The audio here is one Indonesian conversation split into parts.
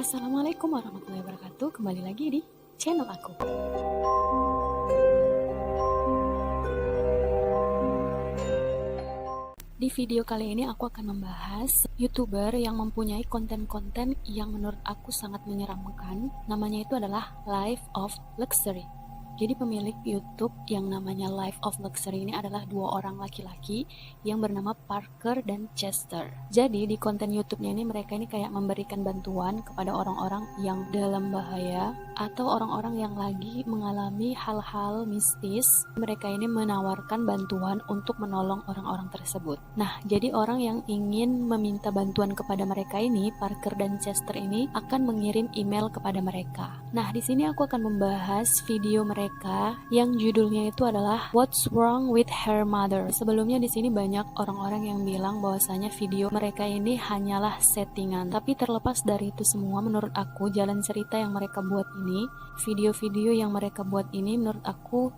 Assalamualaikum warahmatullahi wabarakatuh. Kembali lagi di channel aku. Di video kali ini aku akan membahas YouTuber yang mempunyai konten-konten yang menurut aku sangat menyeramkan. Namanya itu adalah Life of Luxury. Jadi pemilik YouTube yang namanya Life of Luxury ini adalah dua orang laki-laki yang bernama Parker dan Chester. Jadi di konten YouTube-nya ini mereka ini kayak memberikan bantuan kepada orang-orang yang dalam bahaya atau orang-orang yang lagi mengalami hal-hal mistis. Mereka ini menawarkan bantuan untuk menolong orang-orang tersebut. Nah, jadi orang yang ingin meminta bantuan kepada mereka ini, Parker dan Chester ini akan mengirim email kepada mereka. Nah, di sini aku akan membahas video mereka yang judulnya itu adalah What's Wrong with Her Mother. Sebelumnya di sini banyak orang-orang yang bilang bahwasanya video mereka ini hanyalah settingan. Tapi terlepas dari itu semua, menurut aku jalan cerita yang mereka buat ini, video-video yang mereka buat ini menurut aku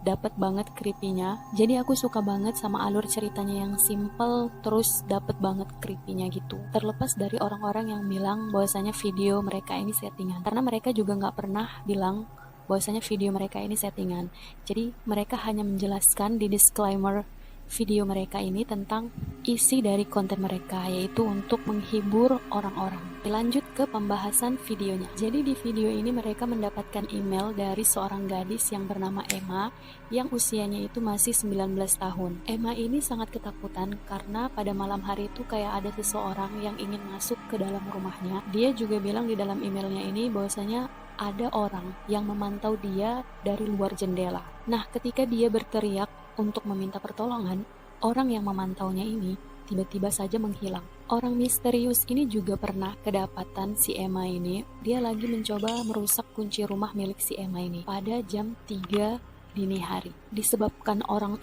dapat banget creepy-nya. Jadi aku suka banget sama alur ceritanya yang simple terus dapat banget creepy-nya gitu. Terlepas dari orang-orang yang bilang bahwasanya video mereka ini settingan, karena mereka juga nggak pernah bilang bahwasanya video mereka ini settingan. Jadi mereka hanya menjelaskan di disclaimer video mereka ini tentang isi dari konten mereka, yaitu untuk menghibur orang-orang. Lanjut ke pembahasan videonya. Jadi di video ini mereka mendapatkan email dari seorang gadis yang bernama Emma yang usianya itu masih 19 tahun. Emma ini sangat ketakutan karena pada malam hari itu kayak ada seseorang yang ingin masuk ke dalam rumahnya. Dia juga bilang di dalam emailnya ini bahwasanya ada orang yang memantau dia dari luar jendela. Nah, ketika dia berteriak untuk meminta pertolongan, orang yang memantaunya ini tiba-tiba saja menghilang. Orang misterius ini juga pernah kedapatan si Emma ini. Dia lagi mencoba merusak kunci rumah milik si Emma ini pada jam 3 dini hari. Disebabkan orang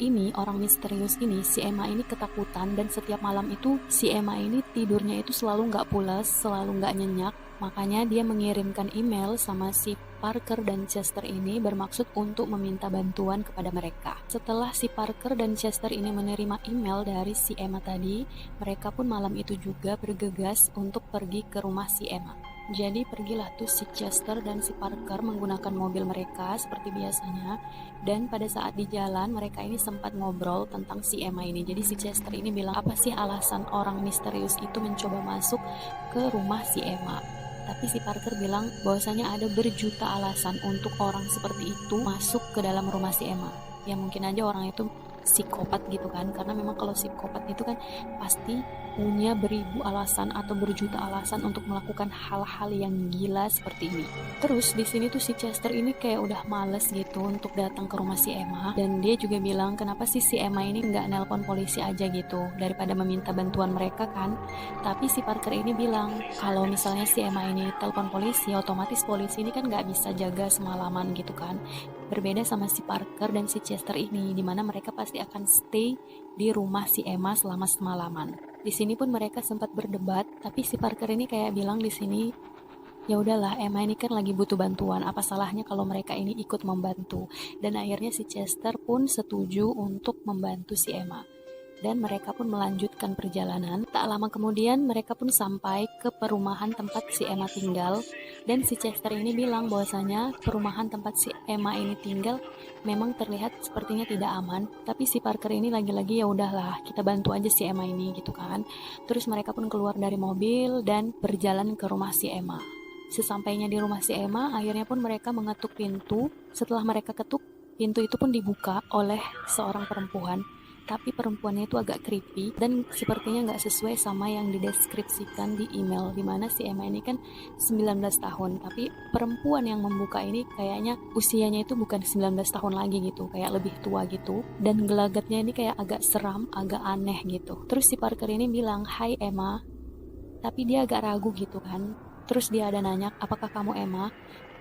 misterius ini, si Emma ini ketakutan dan setiap malam itu si Emma ini tidurnya itu selalu nggak pulas, selalu nggak nyenyak. Makanya dia mengirimkan email sama si Parker dan Chester ini bermaksud untuk meminta bantuan kepada mereka. Setelah si Parker dan Chester ini menerima email dari si Emma tadi, mereka pun malam itu juga bergegas untuk pergi ke rumah si Emma. Jadi pergilah tuh si Chester dan si Parker menggunakan mobil mereka seperti biasanya. Dan pada saat di jalan mereka ini sempat ngobrol tentang si Emma ini. Jadi si Chester ini bilang, apa sih alasan orang misterius itu mencoba masuk ke rumah si Emma? Tapi si Parker bilang bahwasanya ada berjuta alasan untuk orang seperti itu masuk ke dalam rumah si Emma. Ya mungkin aja orang itu psikopat gitu kan, karena memang kalau psikopat itu kan pasti punya beribu alasan atau berjuta alasan untuk melakukan hal-hal yang gila seperti ini. Terus di sini tuh si Chester ini kayak udah males gitu untuk datang ke rumah si Emma, dan dia juga bilang kenapa sih si Emma ini nggak nelpon polisi aja gitu daripada meminta bantuan mereka kan. Tapi si Parker ini bilang kalau misalnya si Emma ini telepon polisi, otomatis polisi ini kan nggak bisa jaga semalaman gitu kan. Berbeda sama si Parker dan si Chester ini, dimana mereka pasti akan stay di rumah si Emma selama semalaman. Di sini pun mereka sempat berdebat, tapi si Parker ini kayak bilang di sini, ya udahlah, Emma ini kan lagi butuh bantuan, apa salahnya kalau mereka ini ikut membantu. Dan akhirnya si Chester pun setuju untuk membantu si Emma. Dan mereka pun melanjutkan perjalanan. Tak lama kemudian mereka pun sampai ke perumahan tempat si Emma tinggal. Dan si Chester ini bilang bahwasanya perumahan tempat si Emma ini tinggal memang terlihat sepertinya tidak aman. Tapi si Parker ini lagi-lagi ya udahlah, kita bantu aja si Emma ini gitu kan. Terus mereka pun keluar dari mobil dan berjalan ke rumah si Emma. Sesampainya di rumah si Emma, akhirnya pun mereka mengetuk pintu. Setelah mereka ketuk, pintu itu pun dibuka oleh seorang perempuan. Tapi perempuannya itu agak creepy dan sepertinya nggak sesuai sama yang dideskripsikan di email, dimana si Emma ini kan 19 tahun, tapi perempuan yang membuka ini kayaknya usianya itu bukan 19 tahun lagi gitu, kayak lebih tua gitu, dan gelagatnya ini kayak agak seram, agak aneh gitu. Terus si Parker ini bilang, "Hai Emma," tapi dia agak ragu gitu kan. Terus dia ada nanya, "Apakah kamu Emma?"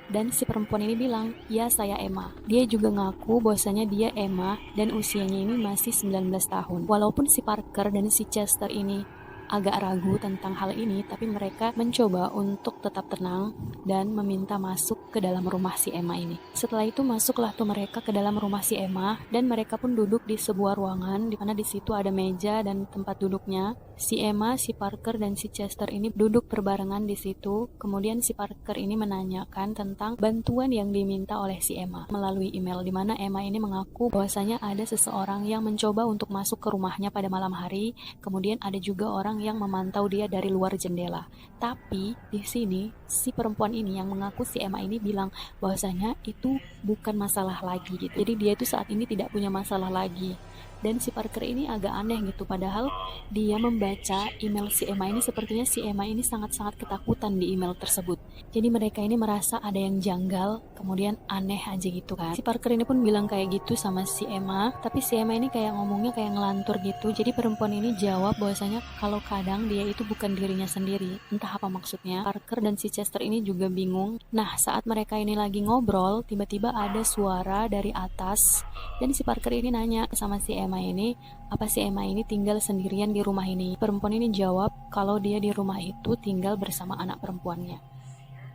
Dan si perempuan ini bilang, "Ya, saya Emma." Dia juga ngaku bahwasanya dia Emma dan usianya ini masih 19 tahun. Walaupun si Parker dan si Chester ini agak ragu tentang hal ini, tapi mereka mencoba untuk tetap tenang dan meminta masuk ke dalam rumah si Emma ini. Setelah itu masuklah tuh mereka ke dalam rumah si Emma, dan mereka pun duduk di sebuah ruangan di mana di situ ada meja dan tempat duduknya. Si Emma, si Parker, dan si Chester ini duduk berbarengan di situ. Kemudian si Parker ini menanyakan tentang bantuan yang diminta oleh si Emma melalui email, di mana Emma ini mengaku bahwasanya ada seseorang yang mencoba untuk masuk ke rumahnya pada malam hari. Kemudian ada juga orang yang memantau dia dari luar jendela. Tapi di sini si perempuan ini yang mengaku si Emma ini bilang bahwasanya itu bukan masalah lagi gitu. Jadi dia itu saat ini tidak punya masalah lagi. Dan si Parker ini agak aneh gitu, padahal dia membaca email si Emma ini, sepertinya si Emma ini sangat-sangat ketakutan di email tersebut. Jadi mereka ini merasa ada yang janggal, kemudian aneh aja gitu kan. Si Parker ini pun bilang kayak gitu sama si Emma, tapi si Emma ini kayak ngomongnya kayak ngelantur gitu. Jadi perempuan ini jawab bahwasanya kalau kadang dia itu bukan dirinya sendiri. Entah apa maksudnya. Parker dan si Chester ini juga bingung. Nah, saat mereka ini lagi ngobrol, tiba-tiba ada suara dari atas, dan si Parker ini nanya sama si Emma ini, apa si Emma ini tinggal sendirian di rumah ini? Perempuan ini jawab kalau dia di rumah itu tinggal bersama anak perempuannya.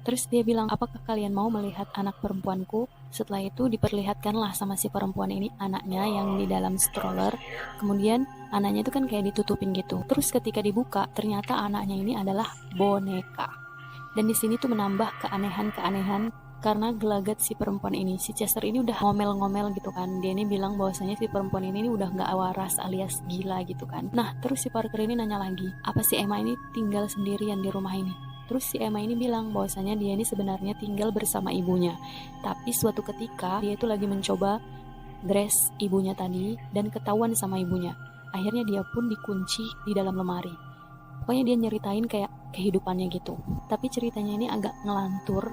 Terus dia bilang, apakah kalian mau melihat anak perempuanku? Setelah itu diperlihatkanlah sama si perempuan ini anaknya yang di dalam stroller. Kemudian anaknya itu kan kayak ditutupin gitu. Terus ketika dibuka, ternyata anaknya ini adalah boneka. Dan di sini tuh menambah keanehan-keanehan karena gelagat si perempuan ini. Si Chester ini udah ngomel-ngomel gitu kan. Dia ini bilang bahwasanya si perempuan ini udah gak waras alias gila gitu kan. Nah, terus si Parker ini nanya lagi, apa si Emma ini tinggal sendirian di rumah ini? Terus si Emma ini bilang bahwasanya dia ini sebenarnya tinggal bersama ibunya. Tapi suatu ketika dia itu lagi mencoba dress ibunya tadi dan ketahuan sama ibunya. Akhirnya dia pun dikunci di dalam lemari. Pokoknya dia nyeritain kayak kehidupannya gitu. Tapi ceritanya ini agak ngelantur.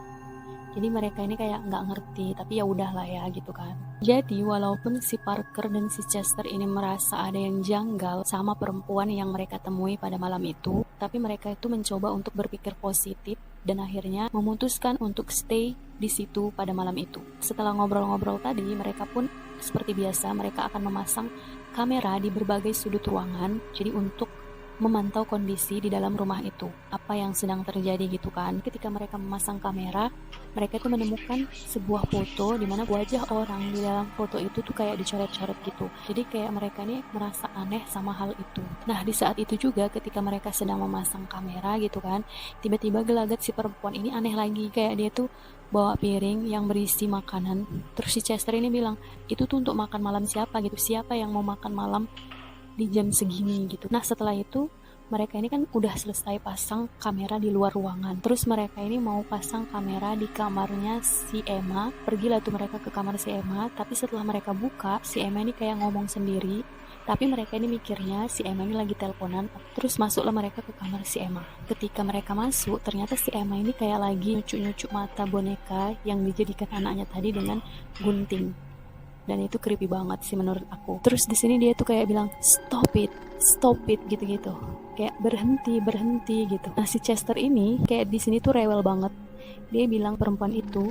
Jadi mereka ini kayak nggak ngerti, tapi ya udahlah ya gitu kan. Jadi walaupun si Parker dan si Chester ini merasa ada yang janggal sama perempuan yang mereka temui pada malam itu, tapi mereka itu mencoba untuk berpikir positif dan akhirnya memutuskan untuk stay di situ pada malam itu. Setelah ngobrol-ngobrol tadi, mereka pun seperti biasa mereka akan memasang kamera di berbagai sudut ruangan. Jadi untuk memantau kondisi di dalam rumah itu, apa yang sedang terjadi gitu kan. Ketika mereka memasang kamera, mereka itu menemukan sebuah foto di mana wajah orang di dalam foto itu tuh kayak dicoret-coret gitu. Jadi kayak mereka ini merasa aneh sama hal itu. Nah, di saat itu juga ketika mereka sedang memasang kamera gitu kan, tiba-tiba gelagat si perempuan ini aneh lagi, kayak dia tuh bawa piring yang berisi makanan. Terus si Chester ini bilang, itu tuh untuk makan malam siapa gitu, siapa yang mau makan malam di jam segini gitu. Nah, setelah itu mereka ini kan udah selesai pasang kamera di luar ruangan. Terus mereka ini mau pasang kamera di kamarnya si Emma. Pergilah tuh mereka ke kamar si Emma, tapi setelah mereka buka, si Emma ini kayak ngomong sendiri. Tapi mereka ini mikirnya si Emma ini lagi teleponan. Terus masuklah mereka ke kamar si Emma. Ketika mereka masuk, ternyata si Emma ini kayak lagi nyucuk-nyucuk mata boneka yang dijadikan anaknya tadi dengan gunting. Dan itu creepy banget sih menurut aku. Terus di sini dia tuh kayak bilang stop it gitu-gitu, kayak berhenti gitu. Nah, si Chester ini kayak di sini tuh rewel banget. Dia bilang perempuan itu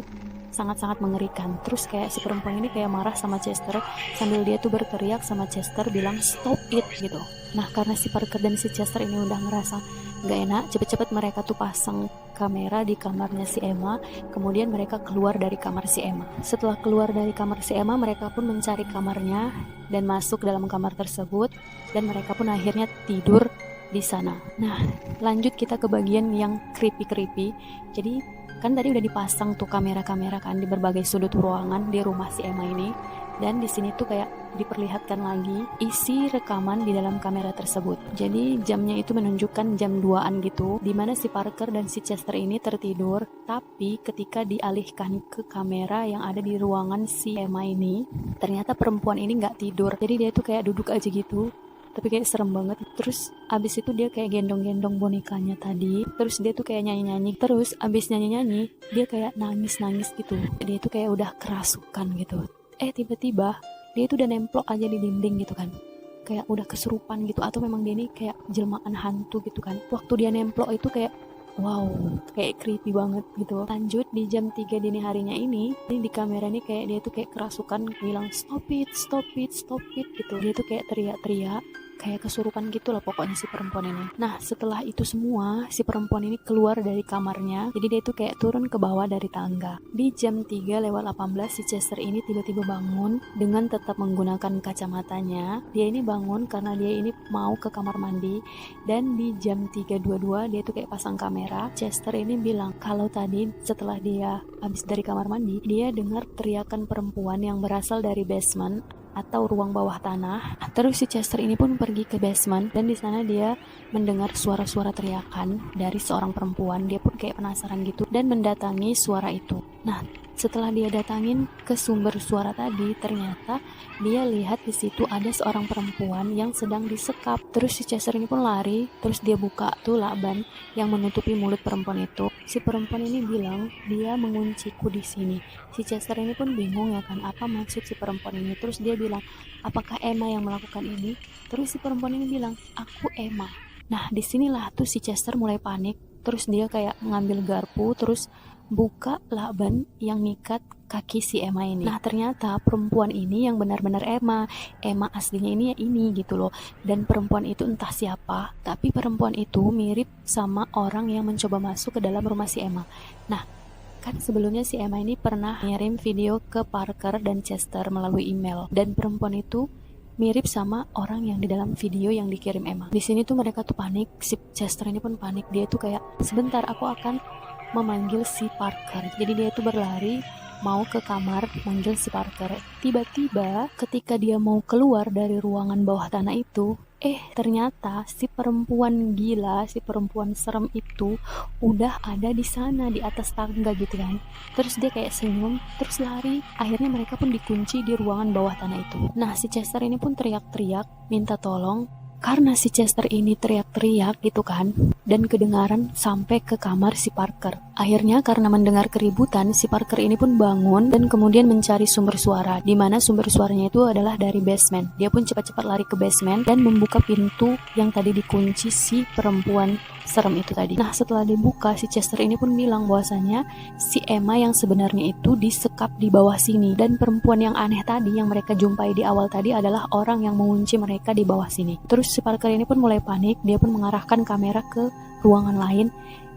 sangat-sangat mengerikan. Terus kayak si perempuan ini kayak marah sama Chester sambil dia tuh berteriak sama Chester bilang stop it gitu. Nah, karena si Parker dan si Chester ini udah ngerasa gak enak, cepet-cepet mereka tuh pasang kamera di kamarnya si Emma. Kemudian mereka keluar dari kamar si Emma. Setelah keluar dari kamar si Emma, mereka pun mencari kamarnya dan masuk dalam kamar tersebut, dan mereka pun akhirnya tidur di sana. Nah, lanjut kita ke bagian yang creepy. Jadi kan tadi udah dipasang tuh kamera-kamera kan di berbagai sudut ruangan di rumah si Emma ini. Dan di sini tuh kayak diperlihatkan lagi isi rekaman di dalam kamera tersebut. Jadi jamnya itu menunjukkan jam 2-an gitu, dimana si Parker dan si Chester ini tertidur. Tapi ketika dialihkan ke kamera yang ada di ruangan si Emma ini, ternyata perempuan ini gak tidur. Jadi dia tuh kayak duduk aja gitu, tapi kayak serem banget. Terus abis itu dia kayak gendong-gendong bonekanya tadi. Terus dia tuh kayak nyanyi-nyanyi. Terus abis nyanyi-nyanyi, dia kayak nangis-nangis gitu. Dia tuh kayak udah kerasukan gitu. Tiba-tiba dia itu udah nemplok aja di dinding gitu kan, kayak udah kesurupan gitu, atau memang dia ini kayak jelmaan hantu gitu kan. Waktu dia nemplok itu kayak wow, kayak creepy banget gitu. Lanjut di jam 3 dini harinya ini di kamera ini kayak dia tuh kayak kerasukan bilang stop it gitu. Dia tuh kayak teriak-teriak kayak kesurupan gitu loh pokoknya si perempuan ini. Nah setelah itu semua, si perempuan ini keluar dari kamarnya, jadi dia itu kayak turun ke bawah dari tangga. Di jam 3:18 si Chester ini tiba-tiba bangun dengan tetap menggunakan kacamatanya. Dia ini bangun karena dia ini mau ke kamar mandi, dan di jam 3:22 dia itu kayak pasang kamera. Chester ini bilang kalau tadi setelah dia habis dari kamar mandi, dia dengar teriakan perempuan yang berasal dari basement atau ruang bawah tanah. Terus si Chester ini pun pergi ke basement, dan di sana dia mendengar suara-suara teriakan dari seorang perempuan. Dia pun kayak penasaran gitu dan mendatangi suara itu. Nah, setelah dia datangin ke sumber suara tadi, ternyata dia lihat di situ ada seorang perempuan yang sedang disekap. Terus si Chester ini pun lari, terus dia buka tuh lakban yang menutupi mulut perempuan itu. Si perempuan ini bilang dia mengunciku di sini. Si Chester ini pun bingung ya kan, apa maksud si perempuan ini. Terus dia bilang, apakah Emma yang melakukan ini? Terus si perempuan ini bilang, aku Emma. Nah disinilah tuh si Chester mulai panik. Terus dia kayak ngambil garpu, terus buka lakban yang ngikat kaki si Emma ini. Nah ternyata perempuan ini yang benar-benar Emma aslinya ini ya ini gitu loh. Dan perempuan itu entah siapa, tapi perempuan itu mirip sama orang yang mencoba masuk ke dalam rumah si Emma. Nah kan sebelumnya si Emma ini pernah ngirim video ke Parker dan Chester melalui email, dan perempuan itu mirip sama orang yang di dalam video yang dikirim Emma. Di sini tuh mereka tuh panik, si Chester ini pun panik. Dia tuh kayak, sebentar aku akan memanggil si Parker. Jadi dia tuh berlari mau ke kamar manggil si Parker. Tiba-tiba ketika dia mau keluar dari ruangan bawah tanah itu, ternyata si perempuan gila, si perempuan serem itu udah ada di sana di atas tangga gitu kan. Terus dia kayak senyum, terus lari. Akhirnya mereka pun dikunci di ruangan bawah tanah itu. Nah si Chester ini pun teriak-teriak minta tolong, karena si Chester ini teriak-teriak gitu kan, dan kedengaran sampai ke kamar si Parker. Akhirnya karena mendengar keributan, si Parker ini pun bangun dan kemudian mencari sumber suara, di mana sumber suaranya itu adalah dari basement. Dia pun cepat-cepat lari ke basement dan membuka pintu yang tadi dikunci si perempuan serem itu tadi. Nah setelah dibuka, si Chester ini pun bilang bahwasanya si Emma yang sebenarnya itu disekap di bawah sini, dan perempuan yang aneh tadi yang mereka jumpai di awal tadi adalah orang yang mengunci mereka di bawah sini. Terus si Parker ini pun mulai panik, dia pun mengarahkan kamera ke ruangan lain.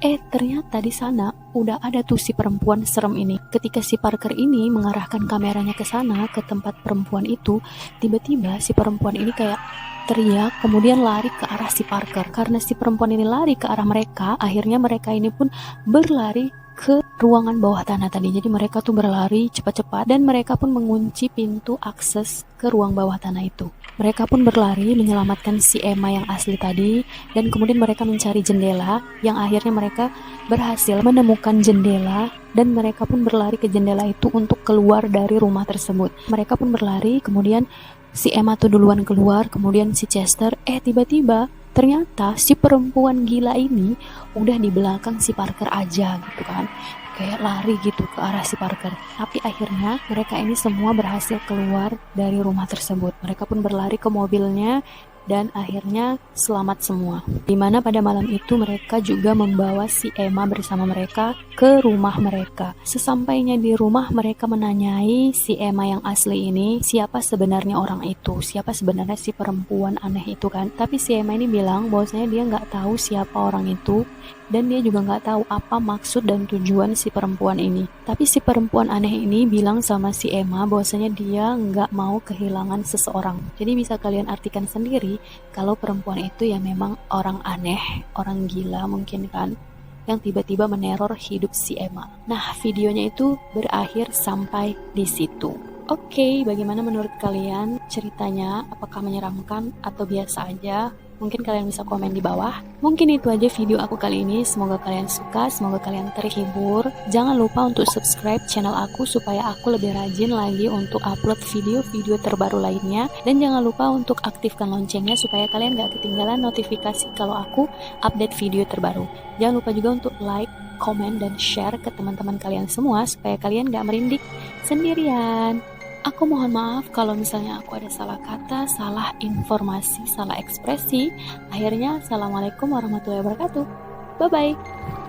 Ternyata di sana udah ada tuh si perempuan serem ini. Ketika si Parker ini mengarahkan kameranya ke sana, ke tempat perempuan itu, tiba-tiba si perempuan ini kayak teriak, kemudian lari ke arah si Parker. Karena si perempuan ini lari ke arah mereka, akhirnya mereka ini pun berlari ke ruangan bawah tanah tadi. Jadi mereka tuh berlari cepat-cepat, dan mereka pun mengunci pintu akses ke ruang bawah tanah itu. Mereka pun berlari menyelamatkan si Emma yang asli tadi, dan kemudian mereka mencari jendela, yang akhirnya mereka berhasil menemukan jendela, dan mereka pun berlari ke jendela itu untuk keluar dari rumah tersebut. Mereka pun berlari, kemudian si Emma tuh duluan keluar, kemudian si Chester, tiba-tiba ternyata si perempuan gila ini udah di belakang si Parker aja gitu kan, kayak lari gitu ke arah si Parker. Tapi akhirnya mereka ini semua berhasil keluar dari rumah tersebut. Mereka pun berlari ke mobilnya dan akhirnya selamat semua. Dimana pada malam itu mereka juga membawa si Emma bersama mereka ke rumah mereka. Sesampainya di rumah, mereka menanyai si Emma yang asli ini, siapa sebenarnya orang itu, siapa sebenarnya si perempuan aneh itu kan. Tapi si Emma ini bilang bahwasanya dia nggak tahu siapa orang itu, dan dia juga nggak tahu apa maksud dan tujuan si perempuan ini. Tapi si perempuan aneh ini bilang sama si Emma bahwasanya dia nggak mau kehilangan seseorang. Jadi bisa kalian artikan sendiri kalau perempuan itu ya memang orang aneh, orang gila mungkin kan, yang tiba-tiba meneror hidup si Emma. Nah, videonya itu berakhir sampai di situ. Oke, bagaimana menurut kalian ceritanya? Apakah menyeramkan atau biasa aja? Mungkin kalian bisa komen di bawah. Mungkin itu aja video aku kali ini. Semoga kalian suka, semoga kalian terhibur. Jangan lupa untuk subscribe channel aku supaya aku lebih rajin lagi untuk upload video-video terbaru lainnya. Dan jangan lupa untuk aktifkan loncengnya supaya kalian gak ketinggalan notifikasi kalau aku update video terbaru. Jangan lupa juga untuk like, komen, dan share ke teman-teman kalian semua supaya kalian gak merindik sendirian. Aku mohon maaf kalau misalnya aku ada salah kata, salah informasi, salah ekspresi. Akhirnya, assalamualaikum warahmatullahi wabarakatuh. Bye-bye.